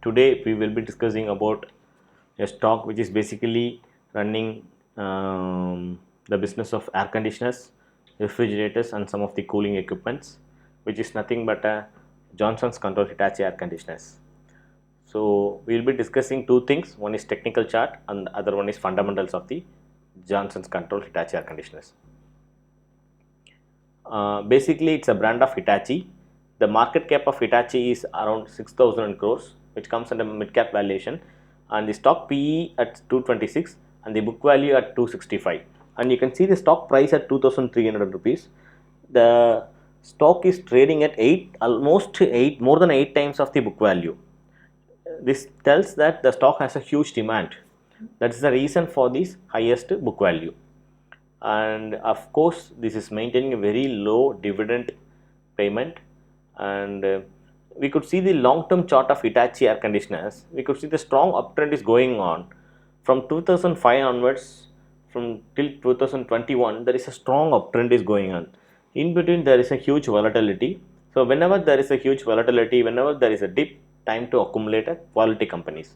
Today we will be discussing about a stock which is basically running the business of air conditioners, refrigerators and some of the cooling equipments, which is nothing but a Johnson's Control Hitachi air conditioners. So we will be discussing two things, one is technical chart and the other one is fundamentals of the Johnson's Control Hitachi air conditioners. Basically, it's a brand of Hitachi. The market cap of Hitachi is around 6,000 crores, which comes under mid cap valuation, and the stock PE at 226 and the book value at 265. And you can see the stock price at 2,300 rupees. The stock is trading at almost 8, more than 8 times of the book value. This tells that the stock has a huge demand. That is the reason for this highest book value. And of course this is maintaining a very low dividend payment, and we could see the long term chart of Hitachi air conditioners. We could see the strong uptrend is going on from 2005 onwards. From till 2021 there is a strong uptrend is going on. In between there is a huge volatility. So whenever there is a huge volatility, whenever there is a dip, time to accumulate a quality companies.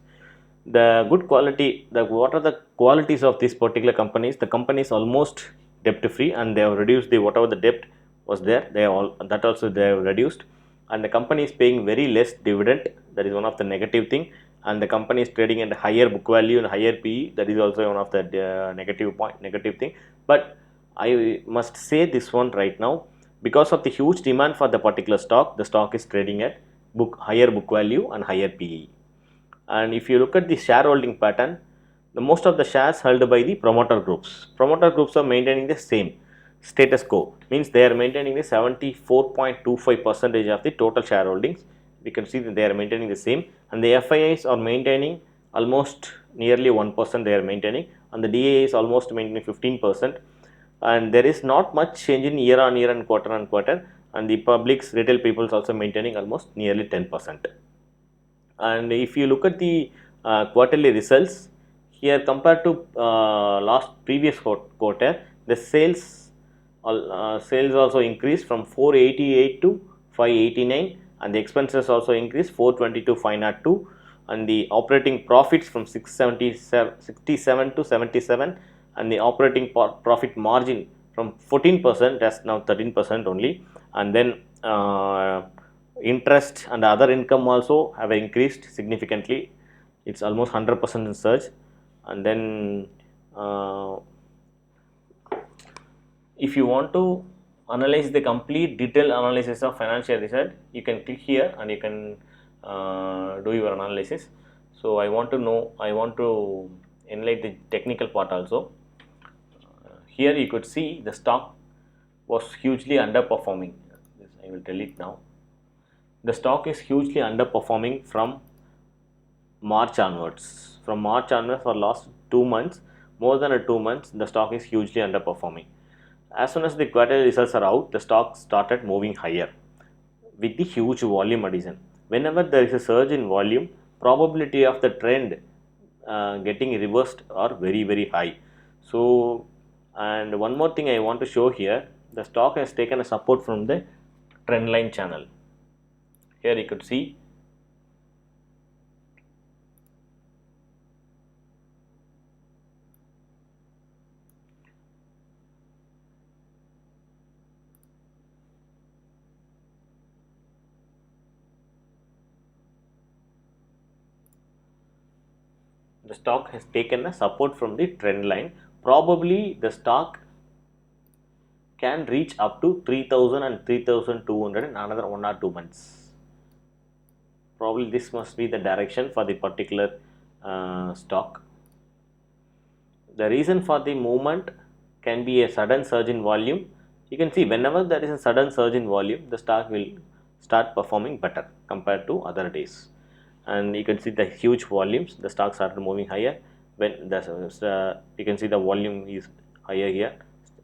The good quality, what are the qualities of these particular companies? The company is almost debt free and they have reduced the whatever the debt was there, they all that also they have reduced, and the company is paying very less dividend. That is one of the negative thing, and the company is trading at higher book value and higher PE. That is also one of the negative thing. But I must say this one right now, because of the huge demand for the particular stock, the stock is trading at higher book value and higher PE. And if you look at the shareholding pattern, the most of the shares held by the promoter groups. Promoter groups are maintaining the same status quo, means they are maintaining the 74.25 percentage of the total shareholdings. We can see that they are maintaining the same, and the FIIs are maintaining almost nearly 1% they are maintaining, and the DA is almost maintaining 15%, and there is not much change in year on year and quarter on quarter, and the public's retail people is also maintaining almost nearly 10%. And if you look at the quarterly results here compared to last previous quarter, the sales also increased from 488 to 589, and the expenses also increased 420 to 502, and the operating profits from 667 to 77, and the operating profit margin from 14%, that's now 13% only. And then interest and other income also have increased significantly. It's almost 100% in surge. And then if you want to analyze the complete detailed analysis of financial result, you can click here and you can do your analysis. So I want to enlighten the technical part also. Here you could see the stock was hugely underperforming. I will tell it now. The stock is hugely underperforming from March onwards. From March onwards, for last 2 months, more than 2 months, the stock is hugely underperforming. As soon as the quarterly results are out, the stock started moving higher with the huge volume addition. Whenever there is a surge in volume, probability of the trend getting reversed are very high. So, and one more thing I want to show here, the stock has taken a support from the trend line channel. Here you could see the stock has taken a support from the trend line. Probably the stock can reach up to 3000 and 3200 in another 1 or 2 months. Probably this must be the direction for the particular stock. The reason for the movement can be a sudden surge in volume. You can see whenever there is a sudden surge in volume, the stock will start performing better compared to other days. And you can see the huge volumes, the stock started moving higher. When the you can see the volume is higher here,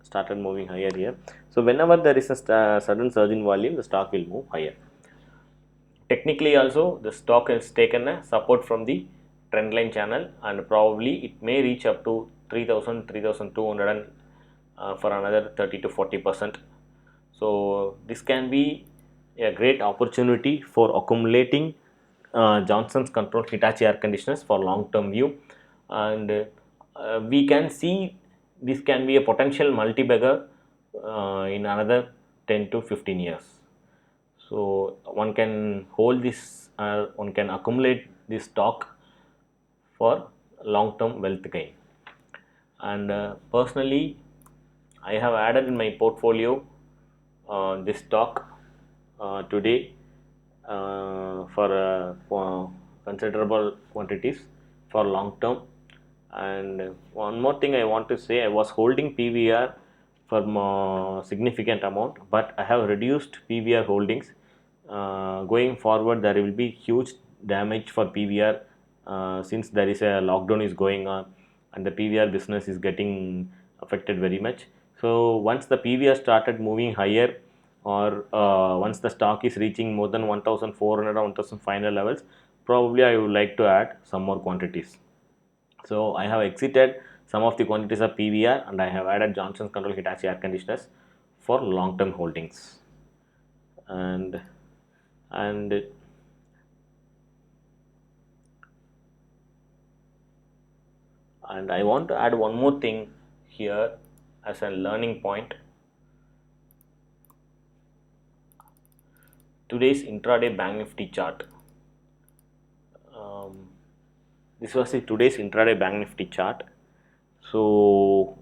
started moving higher here. So whenever there is a sudden surge in volume, the stock will move higher. Technically also, the stock has taken a support from the trend line channel, and probably it may reach up to 3000 3200 for another 30 to 40%. So this can be a great opportunity for accumulating Johnson's Control Hitachi air conditioners for long term view, and we can see this can be a potential multi-bagger in another 10 to 15 years. So one can hold this, one can accumulate this stock for long term wealth gain. And personally, I have added in my portfolio this stock today for considerable quantities for long term. And one more thing I want to say, I was holding PVR for significant amount, but I have reduced PVR holdings. Going forward, there will be huge damage for PVR since there is a lockdown is going on and the PVR business is getting affected very much. So once the PVR started moving higher, or once the stock is reaching more than 1400 or 1500 levels, probably I would like to add some more quantities. So I have exited some of the quantities of PVR and I have added Johnson's Control Hitachi air conditioners for long term holdings. And and and I want to add one more thing here as a learning point. Today's intraday Bank Nifty chart. This was the today's intraday Bank Nifty chart. So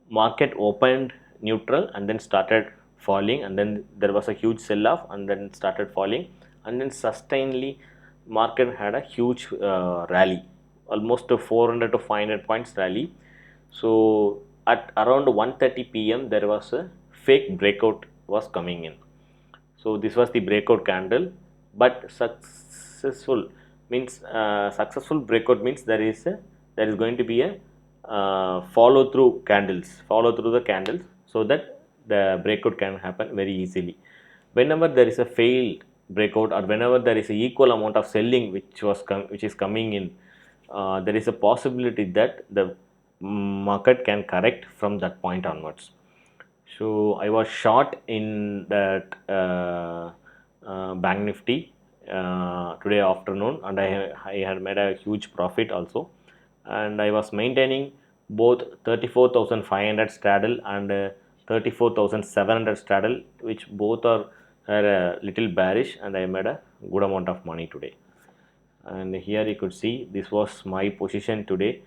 market opened neutral and then started falling, and then there was a huge sell off and then started falling, and then sustainedly market had a huge rally, almost a 400 to 500 points rally. So at around 1:30 p.m. there was a fake breakout was coming in. So this was the breakout candle, but successful breakout means there is going to be a follow through the candles, so that the breakout can happen very easily. Whenever there is a failed breakout, or whenever there is a equal amount of selling which is coming in, there is a possibility that the market can correct from that point onwards. So I was short in that Bank Nifty today afternoon, and I had made a huge profit also, and I was maintaining both 34,500 straddle and 34,700 straddle, which both are a little bearish, and I made a good amount of money today. And here you could see this was my position today,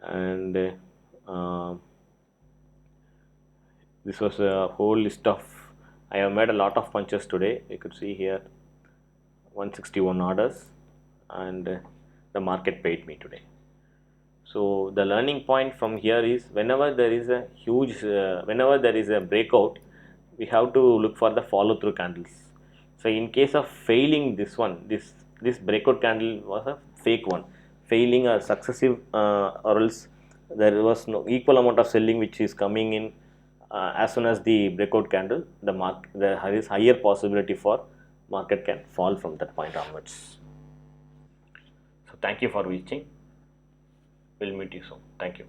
and this was a whole list of, I have made a lot of punches today. You could see here 161 orders, and the market paid me today. So the learning point from here is, whenever there is a whenever there is a breakout, we have to look for the follow through candles. So in case of failing this breakout candle was a fake one, failing or successive, or else there was no equal amount of selling which is coming in. As soon as the breakout candle, there is higher possibility for market can fall from that point onwards. So thank you for watching. We'll meet you soon. Thank you.